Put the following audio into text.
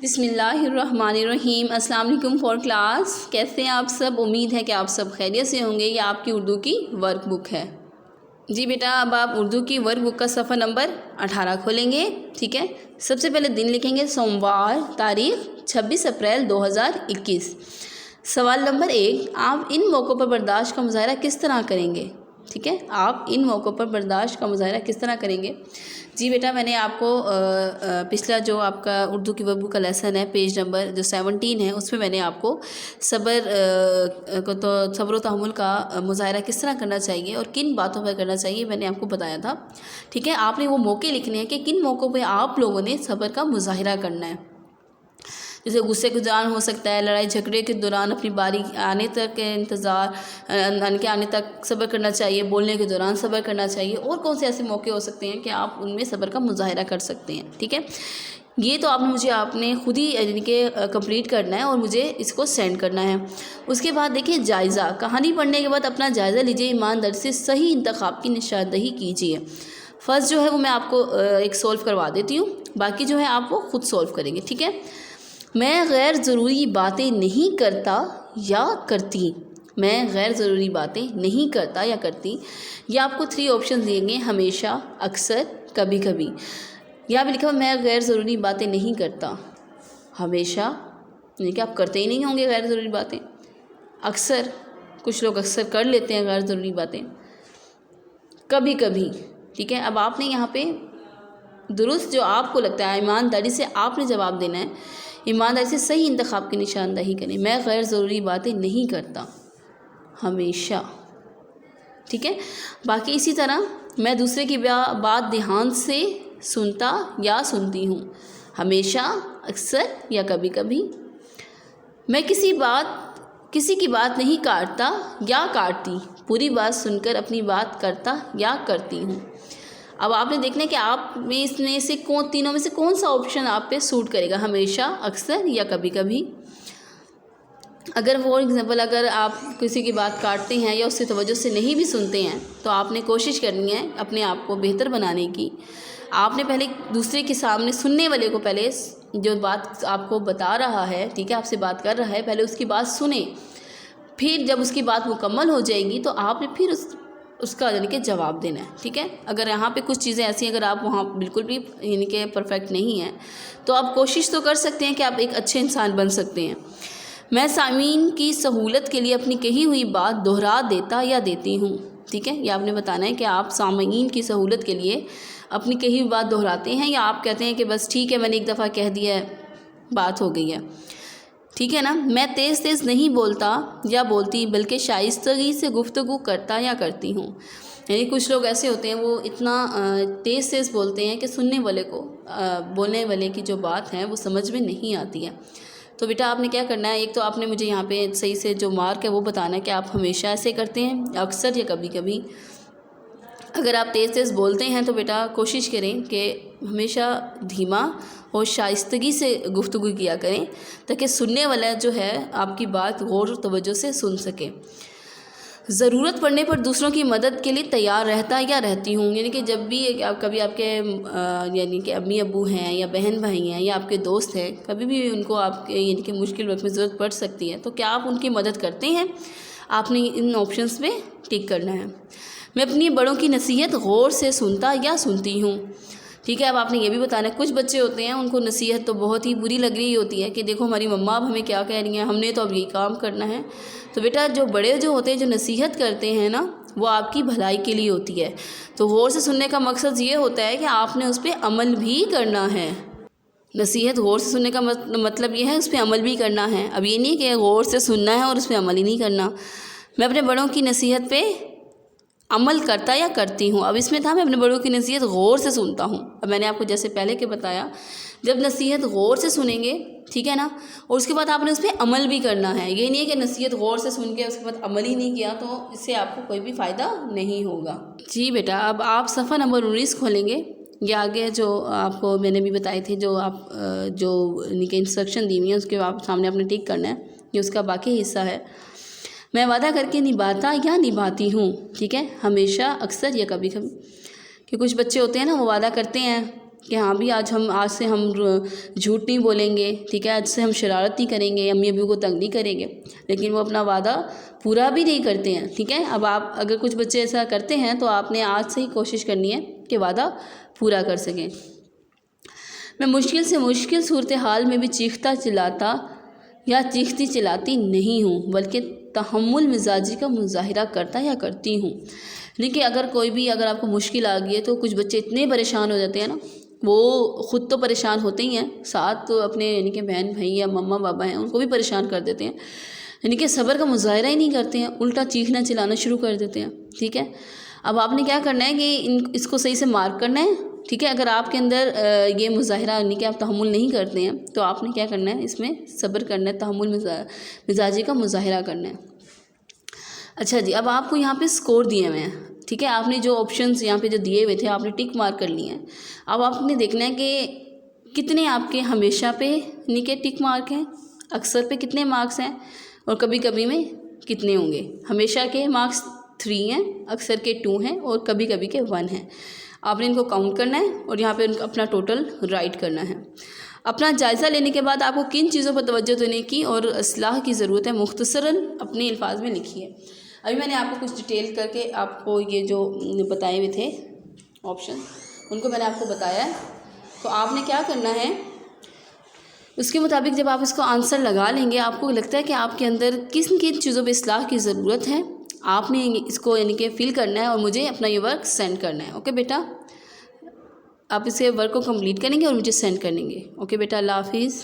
بسم اللہ الرحمن الرحیم۔ السلام علیکم فور کلاس، کیسے ہیں آپ سب؟ امید ہے کہ آپ سب خیریت سے ہوں گے۔ یہ آپ کی اردو کی ورک بک ہے جی بیٹا۔ اب آپ اردو کی ورک بک کا صفحہ نمبر 18 کھولیں گے، ٹھیک ہے۔ سب سے پہلے دن لکھیں گے سوموار، تاریخ 26 اپریل 2021۔ سوال نمبر 1، آپ ان موقعوں پر برداشت کا مظاہرہ کس طرح کریں گے؟ ٹھیک ہے، آپ ان موقعوں پر برداشت کا مظاہرہ کس طرح کریں گے؟ جی بیٹا، میں نے آپ کو پچھلا جو آپ کا اردو کی ورک بک کا لیسن ہے، پیج نمبر جو 17 ہے، اس میں میں نے آپ کو صبر و تحمل کا مظاہرہ کس طرح کرنا چاہیے اور کن باتوں پر کرنا چاہیے میں نے آپ کو بتایا تھا، ٹھیک ہے۔ آپ نے وہ موقع لکھنے ہیں کہ کن موقعوں پہ آپ لوگوں نے صبر کا مظاہرہ کرنا ہے۔ جیسے غصے کے دوران ہو سکتا ہے، لڑائی جھگڑے کے دوران اپنی باری آنے تک آنے تک صبر کرنا چاہیے، بولنے کے دوران صبر کرنا چاہیے، اور کون سے ایسے موقع ہو سکتے ہیں کہ آپ ان میں صبر کا مظاہرہ کر سکتے ہیں، ٹھیک ہے۔ یہ تو آپ نے خود ہی یعنی کہ کمپلیٹ کرنا ہے اور مجھے اس کو سینڈ کرنا ہے۔ اس کے بعد دیکھیے جائزہ، کہانی پڑھنے کے بعد اپنا جائزہ لیجیے، ایمانداری سے صحیح انتخاب کی نشاندہی کیجیے۔ فرسٹ جو ہے وہ میں آپ کو ایک سولو کروا دیتی ہوں، باقی جو ہے آپ وہ خود سولو کریں گے، ٹھیک ہے۔ میں غیر ضروری باتیں نہیں کرتا یا کرتی۔ میں غیر ضروری باتیں نہیں کرتا یا کرتی۔ یہ آپ کو 3 آپشن دیں گے، ہمیشہ، اکثر، کبھی کبھی۔ یہاں پہ لکھا ہوا میں غیر ضروری باتیں نہیں کرتا، ہمیشہ یعنی کہ آپ کرتے ہی نہیں ہوں گے غیر ضروری باتیں، اکثر کچھ لوگ اکثر کر لیتے ہیں غیر ضروری باتیں، کبھی کبھی، ٹھیک ہے۔ اب آپ نے یہاں پہ درست جو آپ کو لگتا ہے ایمانداری سے آپ نے جواب دینا ہے، ایمانداری سے صحیح انتخاب کی نشاندہی کریں۔ میں غیر ضروری باتیں نہیں کرتا، ہمیشہ، ٹھیک ہے۔ باقی اسی طرح میں دوسرے کی بات دھیان سے سنتا یا سنتی ہوں، ہمیشہ، اکثر یا کبھی کبھی۔ میں کسی کی بات نہیں کاٹتا یا کاٹتی، پوری بات سن کر اپنی بات کرتا یا کرتی ہوں۔ اب آپ نے دیکھنا ہے کہ آپ میں اس میں سے تینوں میں سے کون سا آپشن آپ پہ سوٹ کرے گا، ہمیشہ، اکثر یا کبھی کبھی۔ اگر فور ایگزامپل اگر آپ کسی کی بات کاٹتے ہیں یا اس سے توجہ سے نہیں بھی سنتے ہیں تو آپ نے کوشش کرنی ہے اپنے آپ کو بہتر بنانے کی۔ آپ نے پہلے دوسرے کے سامنے سننے والے کو پہلے جو بات آپ کو بتا رہا ہے، ٹھیک ہے، آپ سے بات کر رہا ہے، پہلے اس کی بات سنیں، پھر جب اس کی بات مکمل ہو جائے گی تو آپ نے پھر اس کا یعنی کہ جواب دینا ہے، ٹھیک ہے۔ اگر یہاں پہ کچھ چیزیں ایسی ہیں اگر آپ وہاں بالکل بھی یعنی کہ پرفیکٹ نہیں ہیں تو آپ کوشش تو کر سکتے ہیں کہ آپ ایک اچھے انسان بن سکتے ہیں۔ میں سامعین کی سہولت کے لیے اپنی کہی ہوئی بات دہرا دیتا یا دیتی ہوں، ٹھیک ہے۔ یہ آپ نے بتانا ہے کہ آپ سامعین کی سہولت کے لیے اپنی کہی ہوئی بات دہراتے ہیں یا آپ کہتے ہیں کہ بس ٹھیک ہے میں نے ایک دفعہ کہہ دیا ہے، بات ہو گئی ہے، ٹھیک ہے نا۔ میں تیز تیز نہیں بولتا یا بولتی بلکہ شائستگی سے گفتگو کرتا یا کرتی ہوں۔ یعنی کچھ لوگ ایسے ہوتے ہیں وہ اتنا تیز بولتے ہیں کہ سننے والے کو بولنے والے کی جو بات ہے وہ سمجھ میں نہیں آتی ہے۔ تو بیٹا آپ نے کیا کرنا ہے، ایک تو آپ نے مجھے یہاں پہ صحیح سے جو مارک ہے وہ بتانا ہے کہ آپ ہمیشہ ایسے کرتے ہیں، اکثر یا کبھی کبھی۔ اگر آپ تیز بولتے ہیں تو بیٹا کوشش کریں کہ ہمیشہ دھیما اور شائستگی سے گفتگو کیا کریں تاکہ سننے والا جو ہے آپ کی بات غور و توجہ سے سن سکے۔ ضرورت پڑنے پر دوسروں کی مدد کے لیے تیار رہتا یا رہتی ہوں، یعنی کہ جب بھی کبھی آپ کے یعنی کہ امی ابو ہیں یا بہن بھائی ہیں یا آپ کے دوست ہیں، کبھی بھی ان کو آپ کے یعنی کہ مشکل وقت میں ضرورت پڑ سکتی ہے تو کیا آپ ان کی مدد کرتے ہیں؟ آپ نے ان آپشنس میں ٹک کرنا ہے۔ میں اپنی بڑوں کی نصیحت غور سے سنتا یا سنتی ہوں، ٹھیک ہے۔ اب آپ نے یہ بھی بتانا ہے، کچھ بچے ہوتے ہیں ان کو نصیحت تو بہت ہی بری لگ رہی ہوتی ہے کہ دیکھو ہماری مما اب ہمیں کیا کہہ رہی ہیں، ہم نے تو اب یہی کام کرنا ہے۔ تو بیٹا جو بڑے جو ہوتے ہیں جو نصیحت کرتے ہیں نا وہ آپ کی بھلائی کے لیے ہوتی ہے، تو غور سے سننے کا مقصد یہ ہوتا ہے کہ آپ نے اس پہ عمل بھی کرنا ہے۔ نصیحت غور سے سننے کا مطلب یہ ہے اس پہ عمل بھی کرنا ہے۔ اب یہ نہیں کہ غور سے سننا ہے اور اس پہ عمل ہی نہیں کرنا۔ میں اپنے بڑوں کی نصیحت پہ عمل کرتا یا کرتی ہوں، اب اس میں تھا میں اپنے بڑوں کی نصیحت غور سے سنتا ہوں۔ اب میں نے آپ کو جیسے پہلے کے بتایا جب نصیحت غور سے سنیں گے، ٹھیک ہے نا، اور اس کے بعد آپ نے اس پہ عمل بھی کرنا ہے۔ یہ نہیں ہے کہ نصیحت غور سے سن کے اس کے بعد عمل ہی نہیں کیا تو اس سے آپ کو کوئی بھی فائدہ نہیں ہوگا۔ جی بیٹا اب آپ صفحہ نمبر 19 کھولیں گے۔ یہ آگے جو آپ کو میں نے بھی بتائے تھے جو آپ جو انسٹرکشن دی ہوئی ہیں اس کے آپ سامنے آپ نے ٹک کرنا ہے، یہ اس کا باقی حصہ ہے۔ میں وعدہ کر کے نبھاتا یا نبھاتی ہوں، ٹھیک ہے، ہمیشہ، اکثر یا کبھی کبھی۔ کہ کچھ بچے ہوتے ہیں نا وہ وعدہ کرتے ہیں کہ ہاں بھی آج سے ہم جھوٹ نہیں بولیں گے، ٹھیک ہے، آج سے ہم شرارت نہیں کریں گے، امی ابو کو تنگ نہیں کریں گے، لیکن وہ اپنا وعدہ پورا بھی نہیں کرتے ہیں، ٹھیک ہے۔ اب آپ اگر کچھ بچے ایسا کرتے ہیں تو آپ نے آج سے ہی کوشش کرنی ہے کہ وعدہ پورا کر سکیں۔ میں مشکل سے مشکل صورتحال میں بھی چیختا چلاتا یا چیختی چلاتی نہیں ہوں، بلکہ تحمل مزاجی کا مظاہرہ کرتا یا کرتی ہوں۔ دیکھیے اگر آپ کو مشکل آ گئی ہے تو کچھ بچے اتنے پریشان ہو جاتے ہیں نا، وہ خود تو پریشان ہوتے ہی ہیں، ساتھ اپنے یعنی کہ بہن بھائی یا مما بابا ہیں ان کو بھی پریشان کر دیتے ہیں، یعنی کہ صبر کا مظاہرہ ہی نہیں کرتے ہیں، الٹا چیخنا چلانا شروع کر دیتے ہیں، ٹھیک ہے۔ اب آپ نے کیا کرنا ہے کہ اس کو صحیح سے مارک کرنا ہے، ٹھیک ہے۔ اگر آپ کے اندر یہ مظاہرہ یعنی کہ آپ تحمل نہیں کرتے ہیں تو آپ نے کیا کرنا ہے، اس میں صبر کرنا ہے، تحمل مزاجی کا مظاہرہ کرنا ہے۔ اچھا جی، اب آپ کو یہاں پہ سکور دیے ہوئے ہیں، ٹھیک ہے، آپ نے جو آپشنز یہاں پہ جو دیے ہوئے تھے آپ نے ٹک مارک کر لیے ہیں۔ اب آپ نے دیکھنا ہے کہ کتنے آپ کے ہمیشہ پہ یعنی کہ ٹک مارک ہیں، اکثر پہ کتنے مارکس ہیں، اور کبھی کبھی میں کتنے ہوں گے۔ ہمیشہ کے مارکس 3 ہیں، اکثر کے 2 ہیں، اور کبھی کبھی کے 1 ہیں۔ آپ نے ان کو کاؤنٹ کرنا ہے اور یہاں پہ اپنا ٹوٹل رائٹ کرنا ہے۔ اپنا جائزہ لینے کے بعد آپ کو کن چیزوں پر توجہ دینے کی اور اصلاح کی ضرورت ہے، مختصراً اپنے الفاظ میں لکھیے۔ ابھی میں نے آپ کو کچھ ڈیٹیل کر کے آپ کو یہ جو بتائے ہوئے تھے آپشن، ان کو میں نے آپ کو بتایا ہے، تو آپ نے کیا کرنا ہے، اس کے مطابق جب آپ اس کو آنسر لگا لیں گے، آپ کو لگتا ہے کہ آپ کے اندر کن چیزوں پہ اصلاح کی ضرورت ہے، آپ نے اس کو یعنی کہ فل کرنا ہے اور مجھے اپنا یہ ورک سینڈ کرنا ہے۔ اوکے بیٹا، آپ اس کے ورک کو کمپلیٹ کریں گے اور مجھے سینڈ کریں گے۔ اوکے بیٹا، اللہ حافظ۔